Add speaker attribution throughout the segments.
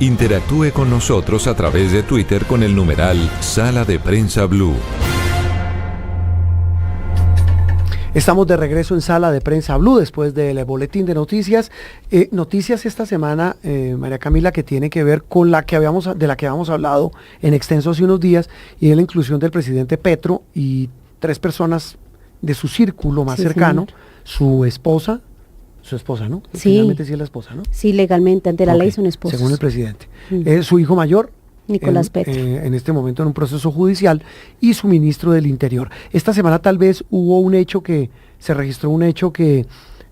Speaker 1: Interactúe con nosotros a través de Twitter con el numeral Sala de Prensa Blue.
Speaker 2: Estamos de regreso en Sala de Prensa Blue después del boletín de noticias. Noticias esta semana, María Camila, que tiene que ver con de la que habíamos hablado en extenso hace unos días, y es la inclusión del presidente Petro y 3 personas de su círculo más cercano, su esposa, ¿no?
Speaker 3: Sí.
Speaker 2: Finalmente sí es la esposa, ¿no?
Speaker 3: Sí, legalmente, ante la ley son esposos.
Speaker 2: Según el presidente. Su hijo mayor,
Speaker 3: Nicolás Petro.
Speaker 2: En este momento en un proceso judicial, y su ministro del Interior. Esta semana tal vez se registró un hecho que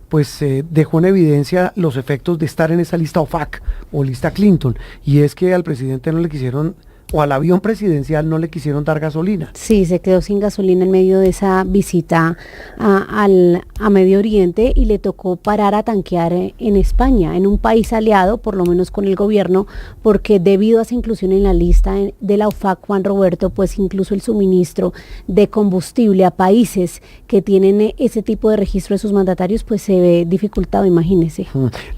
Speaker 2: pues dejó en evidencia los efectos de estar en esa lista OFAC o lista Clinton, y es que al presidente no le quisieron, o al avión presidencial no le quisieron dar gasolina.
Speaker 3: Sí, se quedó sin gasolina en medio de esa visita a Medio Oriente, y le tocó parar a tanquear en España, en un país aliado, por lo menos con el gobierno, porque debido a esa inclusión en la lista de la OFAC, Juan Roberto, pues incluso el suministro de combustible a países que tienen ese tipo de registro de sus mandatarios, pues se ve dificultado, imagínese.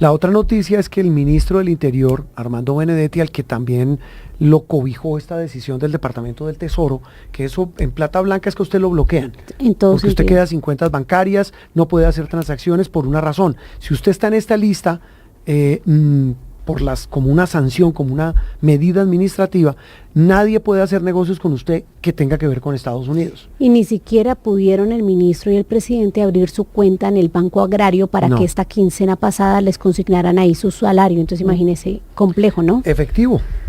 Speaker 2: La otra noticia es que el ministro del Interior, Armando Benedetti, al que también lo cobijó esta decisión del Departamento del Tesoro, que eso en plata blanca es que usted lo bloquean, porque usted queda sin cuentas bancarias, no puede hacer transacciones por una razón. Si usted está en esta lista, como una sanción, como una medida administrativa, nadie puede hacer negocios con usted que tenga que ver con Estados Unidos.
Speaker 3: Y ni siquiera pudieron el ministro y el presidente abrir su cuenta en el Banco Agrario para que esta quincena pasada les consignaran ahí su salario. Entonces imagínese, complejo, ¿no?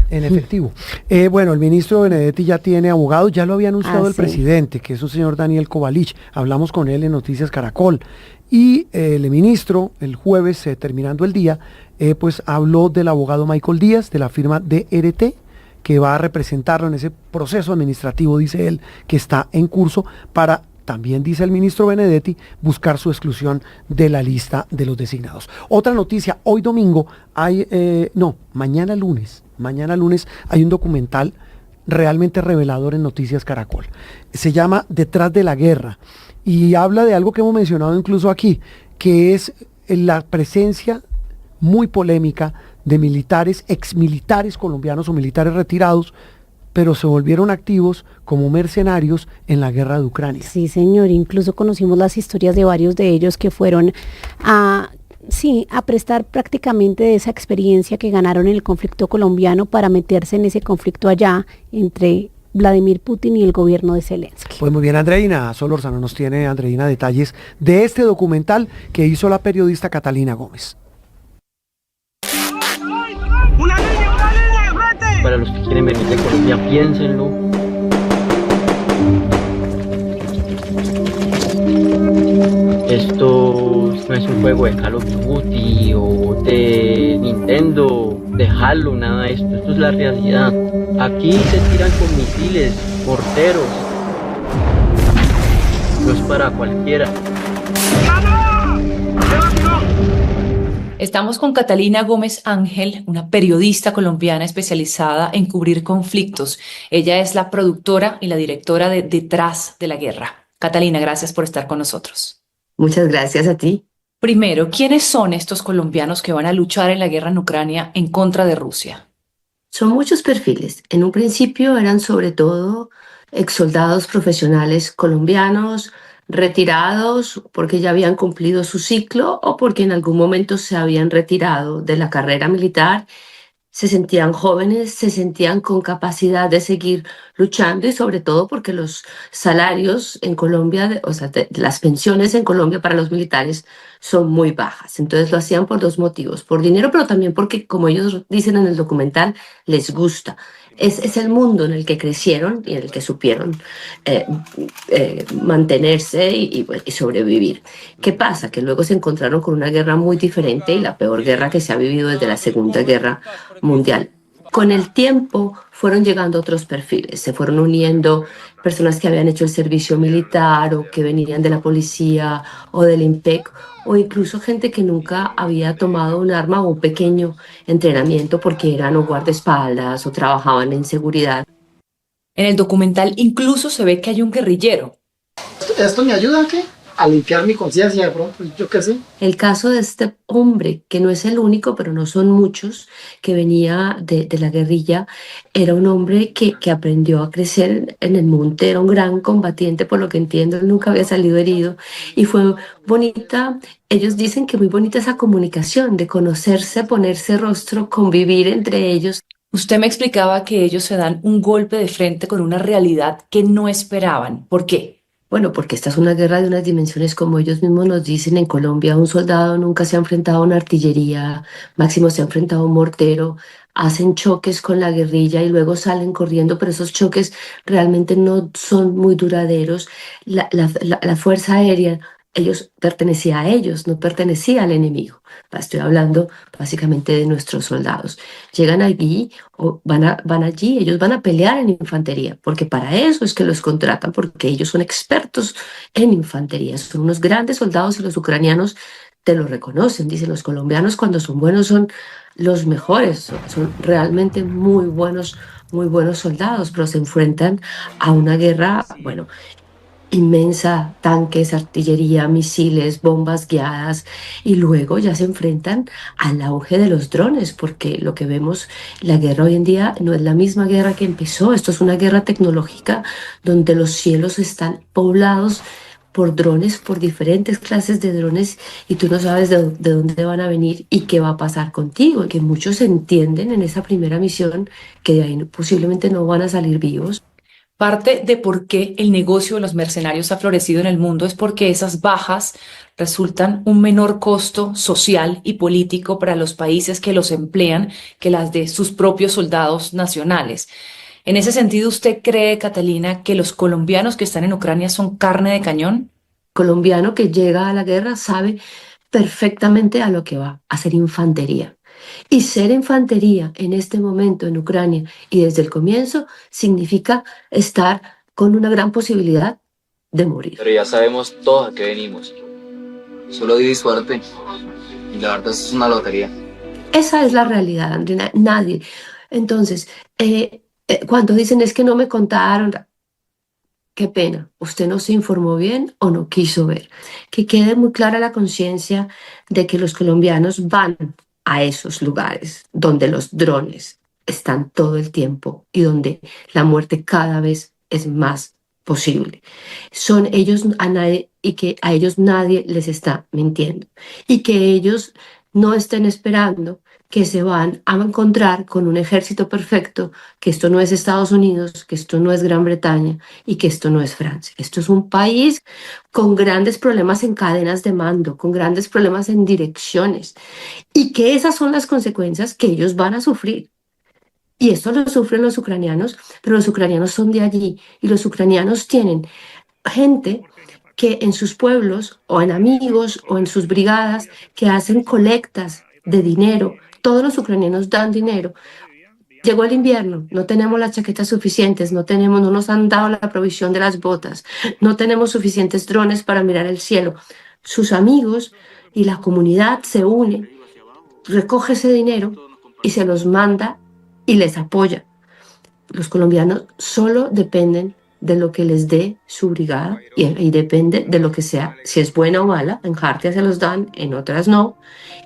Speaker 2: En efectivo. Bueno, el ministro Benedetti ya tiene abogado, ya lo había anunciado el presidente, que es un señor Daniel Kovalich. Hablamos con él en Noticias Caracol. Y el ministro, el jueves, terminando el día, pues habló del abogado Michael Díaz, de la firma DRT, que va a representarlo en ese proceso administrativo, dice él, que está en curso para, también dice el ministro Benedetti, buscar su exclusión de la lista de los designados. Otra noticia, hoy domingo mañana lunes hay un documental realmente revelador en Noticias Caracol. Se llama Detrás de la Guerra, y habla de algo que hemos mencionado incluso aquí, que es la presencia muy polémica de militares, exmilitares colombianos o militares retirados, pero se volvieron activos como mercenarios en la guerra de Ucrania.
Speaker 3: Sí, señor, incluso conocimos las historias de varios de ellos que fueron a prestar prácticamente de esa experiencia que ganaron en el conflicto colombiano para meterse en ese conflicto allá entre Vladimir Putin y el gobierno de Zelensky.
Speaker 2: Pues muy bien, Andreina Solórzano nos tiene, Andreina, detalles de este documental que hizo la periodista Catalina Gómez.
Speaker 4: ¡Una línea, frente!
Speaker 5: Para los que quieren venir de Colombia, piénsenlo. Esto no es un juego de Call of Duty o de Nintendo, de Halo, nada de esto. Esto es la realidad. Aquí se tiran con misiles, morteros. No es para cualquiera.
Speaker 6: Estamos con Catalina Gómez Ángel, una periodista colombiana especializada en cubrir conflictos. Ella es la productora y la directora de Detrás de la Guerra. Catalina, gracias por estar con nosotros.
Speaker 7: Muchas gracias a ti.
Speaker 6: Primero, ¿quiénes son estos colombianos que van a luchar en la guerra en Ucrania en contra de Rusia?
Speaker 7: Son muchos perfiles. En un principio eran sobre todo exsoldados profesionales colombianos, retirados porque ya habían cumplido su ciclo o porque en algún momento se habían retirado de la carrera militar, se sentían jóvenes, se sentían con capacidad de seguir luchando, y sobre todo porque los salarios en Colombia, las pensiones en Colombia para los militares son muy bajas. Entonces lo hacían por 2 motivos, por dinero, pero también porque, como ellos dicen en el documental, les gusta. Es el mundo en el que crecieron y en el que supieron mantenerse y sobrevivir. ¿Qué pasa? Que luego se encontraron con una guerra muy diferente, y la peor guerra que se ha vivido desde la Segunda Guerra Mundial. Con el tiempo fueron llegando otros perfiles, se fueron uniendo personas que habían hecho el servicio militar o que venían de la policía o del IMPEC, o incluso gente que nunca había tomado un arma o un pequeño entrenamiento porque eran o guardaespaldas o trabajaban en seguridad.
Speaker 6: En el documental incluso se ve que hay un guerrillero.
Speaker 8: ¿Esto me ayuda aquí?
Speaker 2: a limpiar mi conciencia de pronto, yo qué sé.
Speaker 7: El caso de este hombre, que no es el único, pero no son muchos, que venía de la guerrilla, era un hombre que aprendió a crecer en el monte, era un gran combatiente, por lo que entiendo, él nunca había salido herido, y fue bonita, ellos dicen que muy bonita esa comunicación, de conocerse, ponerse rostro, convivir entre ellos.
Speaker 6: Usted me explicaba que ellos se dan un golpe de frente con una realidad que no esperaban. ¿Por qué?
Speaker 7: Bueno, porque esta es una guerra de unas dimensiones, como ellos mismos nos dicen. En Colombia un soldado nunca se ha enfrentado a una artillería, máximo se ha enfrentado a un mortero, hacen choques con la guerrilla y luego salen corriendo, pero esos choques realmente no son muy duraderos. La Fuerza Aérea, ellos pertenecía a ellos, no pertenecía al enemigo. Estoy hablando básicamente de nuestros soldados. Llegan allí o van allí, ellos van a pelear en infantería, porque para eso es que los contratan, porque ellos son expertos en infantería, son unos grandes soldados y los ucranianos te lo reconocen. Dicen, los colombianos cuando son buenos son los mejores, son realmente muy buenos soldados, pero se enfrentan a una guerra, bueno, inmensa, tanques, artillería, misiles, bombas guiadas, y luego ya se enfrentan al auge de los drones, porque lo que vemos, la guerra hoy en día no es la misma guerra que empezó. Esto es una guerra tecnológica donde los cielos están poblados por drones, por diferentes clases de drones, y tú no sabes de dónde van a venir y qué va a pasar contigo, y que muchos entienden en esa primera misión que de ahí posiblemente no van a salir vivos.
Speaker 6: Parte de por qué el negocio de los mercenarios ha florecido en el mundo es porque esas bajas resultan un menor costo social y político para los países que los emplean que las de sus propios soldados nacionales. En ese sentido, ¿usted cree, Catalina, que los colombianos que están en Ucrania son carne de cañón?
Speaker 7: Colombiano que llega a la guerra sabe perfectamente a lo que va, a hacer infantería. Y ser infantería en este momento en Ucrania y desde el comienzo significa estar con una gran posibilidad de morir.
Speaker 8: Pero ya sabemos todos a qué venimos. Solo di suerte. Y la verdad es una lotería.
Speaker 7: Esa es la realidad, Andrina. Nadie. Entonces, cuando dicen es que no me contaron, qué pena, usted no se informó bien o no quiso ver. Que quede muy clara la conciencia de que los colombianos van a esos lugares donde los drones están todo el tiempo y donde la muerte cada vez es más posible. Son ellos a nadie, y que a ellos nadie les está mintiendo, y que ellos no estén esperando que se van a encontrar con un ejército perfecto, que esto no es Estados Unidos, que esto no es Gran Bretaña y que esto no es Francia. Esto es un país con grandes problemas en cadenas de mando, con grandes problemas en direcciones, y que esas son las consecuencias que ellos van a sufrir. Y esto lo sufren los ucranianos, pero los ucranianos son de allí, y los ucranianos tienen gente que en sus pueblos o en amigos o en sus brigadas que hacen colectas de dinero. Todos los ucranianos dan dinero. Llegó el invierno, no tenemos las chaquetas suficientes, no nos han dado la provisión de las botas, no tenemos suficientes drones para mirar el cielo. Sus amigos y la comunidad se unen, recoge ese dinero y se los manda y les apoya. Los colombianos solo dependen de lo que les dé su brigada, y depende de lo que sea, si es buena o mala. En Jartia se los dan, en otras no.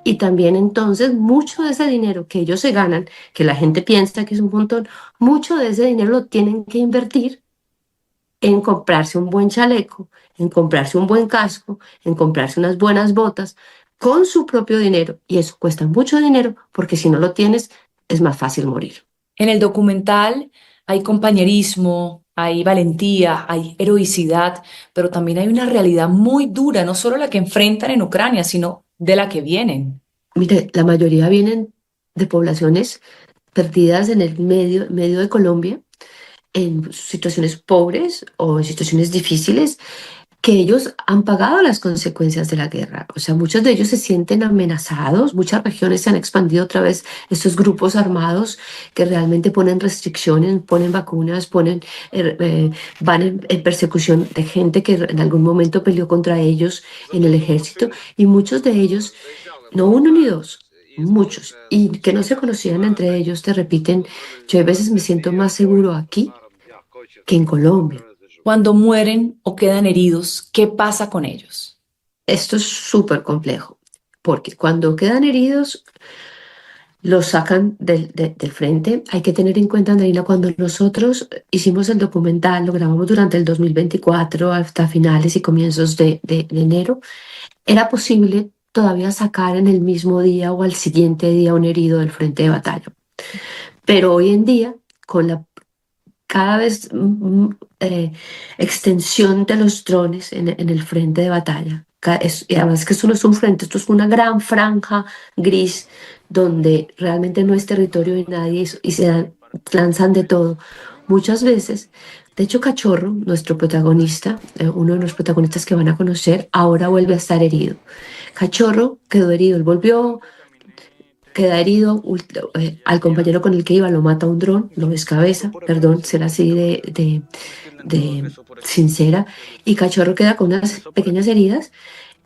Speaker 7: Y también entonces mucho de ese dinero que ellos se ganan, que la gente piensa que es un montón, mucho de ese dinero lo tienen que invertir en comprarse un buen chaleco, en comprarse un buen casco, en comprarse unas buenas botas con su propio dinero. Y eso cuesta mucho dinero, porque si no lo tienes es más fácil morir.
Speaker 6: En el documental hay compañerismo, hay valentía, hay heroicidad, pero también hay una realidad muy dura, no solo la que enfrentan en Ucrania, sino de la que vienen.
Speaker 7: Mire, la mayoría vienen de poblaciones perdidas en el medio de Colombia, en situaciones pobres o en situaciones difíciles, que ellos han pagado las consecuencias de la guerra. O sea, muchos de ellos se sienten amenazados. Muchas regiones se han expandido otra vez estos grupos armados que realmente ponen restricciones, ponen vacunas, van en persecución de gente que en algún momento peleó contra ellos en el ejército, y muchos de ellos, no uno ni dos, muchos, y que no se conocían entre ellos, te repiten, yo a veces me siento más seguro aquí que en Colombia.
Speaker 6: Cuando mueren o quedan heridos, ¿qué pasa con ellos?
Speaker 7: Esto es súper complejo, porque cuando quedan heridos, los sacan del frente. Hay que tener en cuenta, Andreina, cuando nosotros hicimos el documental, lo grabamos durante el 2024 hasta finales y comienzos de enero, era posible todavía sacar en el mismo día o al siguiente día un herido del frente de batalla. Pero hoy en día, con la cada vez extensión de los drones en el frente de batalla. Y además que esto no es un frente, esto es una gran franja gris donde realmente no es territorio de nadie y se lanzan de todo. Muchas veces, de hecho Cachorro, nuestro protagonista, uno de los protagonistas que van a conocer, ahora vuelve a estar herido. Cachorro quedó herido, él volvió, queda herido, al compañero con el que iba lo mata un dron, lo descabeza, perdón, ser así de sincera, y Cachorro queda con unas pequeñas heridas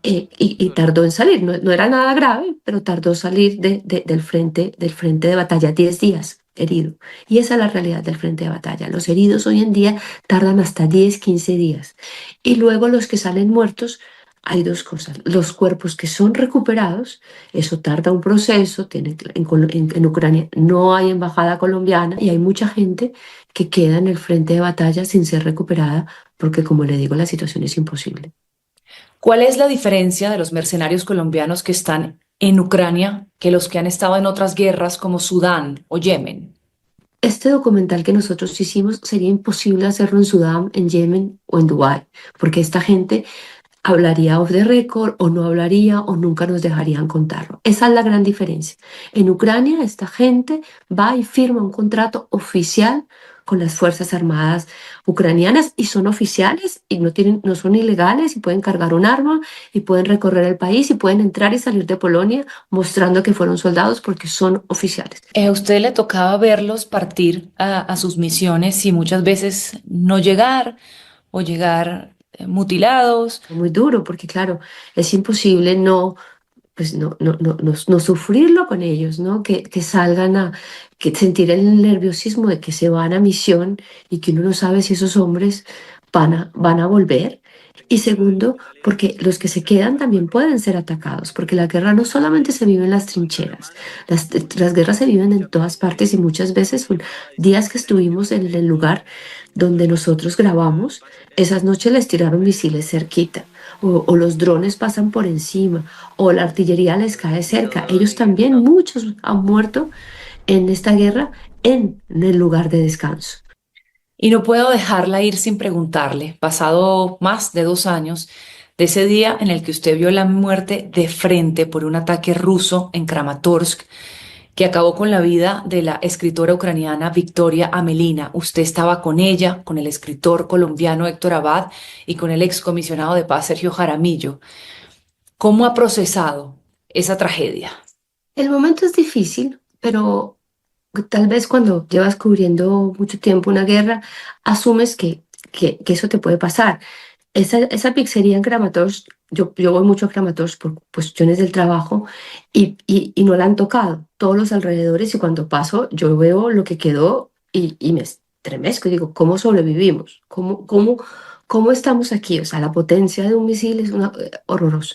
Speaker 7: y tardó en salir, no era nada grave, pero tardó en salir del frente de batalla, 10 días herido. Y esa es la realidad del frente de batalla. Los heridos hoy en día tardan hasta 10, 15 días. Y luego los que salen muertos, hay dos cosas. Los cuerpos que son recuperados, eso tarda un proceso. En Ucrania no hay embajada colombiana y hay mucha gente que queda en el frente de batalla sin ser recuperada porque, como le digo, la situación es imposible.
Speaker 6: ¿Cuál es la diferencia de los mercenarios colombianos que están en Ucrania que los que han estado en otras guerras como Sudán o Yemen?
Speaker 7: Este documental que nosotros hicimos sería imposible hacerlo en Sudán, en Yemen o en Dubái, porque esta gente hablaría off the record o no hablaría o nunca nos dejarían contarlo. Esa es la gran diferencia. En Ucrania esta gente va y firma un contrato oficial con las Fuerzas Armadas ucranianas y son oficiales y no son ilegales y pueden cargar un arma y pueden recorrer el país y pueden entrar y salir de Polonia mostrando que fueron soldados porque son oficiales.
Speaker 6: ¿A usted le tocaba verlos partir a sus misiones y muchas veces no llegar o llegar mutilados?
Speaker 7: Muy duro porque claro, es imposible no sufrirlo con ellos, ¿no? Que salgan que sentir el nerviosismo de que se van a misión y que uno no sabe si esos hombres van a volver. Y segundo, porque los que se quedan también pueden ser atacados, porque la guerra no solamente se vive en las trincheras, las guerras se viven en todas partes y muchas veces días que estuvimos en el lugar donde nosotros grabamos, esas noches les tiraron misiles cerquita. O los drones pasan por encima, o la artillería les cae cerca. Ellos también, muchos han muerto en esta guerra en el lugar de descanso.
Speaker 6: Y no puedo dejarla ir sin preguntarle, pasado más de 2 años, de ese día en el que usted vio la muerte de frente por un ataque ruso en Kramatorsk, que acabó con la vida de la escritora ucraniana Victoria Amelina. Usted estaba con ella, con el escritor colombiano Héctor Abad y con el excomisionado de paz Sergio Jaramillo. ¿Cómo ha procesado esa tragedia?
Speaker 7: El momento es difícil, pero tal vez cuando llevas cubriendo mucho tiempo una guerra, asumes que eso te puede pasar. Esa pizzería en Kramatorsk, yo voy mucho a Kramatorsk por cuestiones del trabajo y no la han tocado todos los alrededores y cuando paso yo veo lo que quedó y me estremezco y digo, ¿cómo sobrevivimos? ¿Cómo estamos aquí? O sea, la potencia de un misil es horroroso.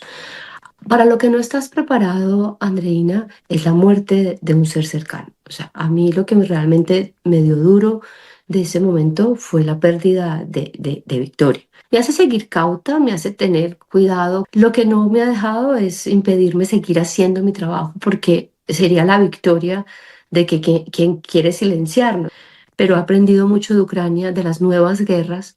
Speaker 7: Para lo que no estás preparado, Andreina, es la muerte de un ser cercano. O sea, a mí lo que realmente me dio duro de ese momento fue la pérdida de Victoria. Me hace seguir cauta, me hace tener cuidado. Lo que no me ha dejado es impedirme seguir haciendo mi trabajo, porque sería la victoria de quien quiere silenciarnos. Pero he aprendido mucho de Ucrania, de las nuevas guerras,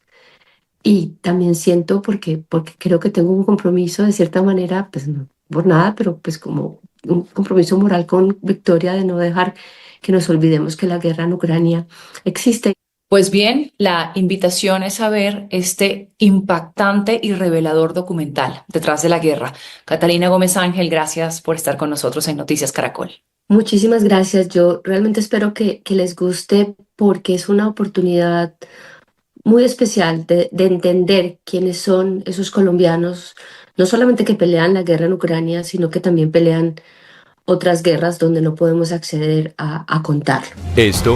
Speaker 7: y también siento porque creo que tengo un compromiso de cierta manera, pues no por nada, pero pues como un compromiso moral con Victoria de no dejar que nos olvidemos que la guerra en Ucrania existe.
Speaker 6: Pues bien, la invitación es a ver este impactante y revelador documental, Detrás de la Guerra. Catalina Gómez Ángel, gracias por estar con nosotros en Noticias Caracol.
Speaker 7: Muchísimas gracias. Yo realmente espero que les guste porque es una oportunidad muy especial de entender quiénes son esos colombianos, no solamente que pelean la guerra en Ucrania, sino que también pelean otras guerras donde no podemos acceder a contarlo.
Speaker 1: Esto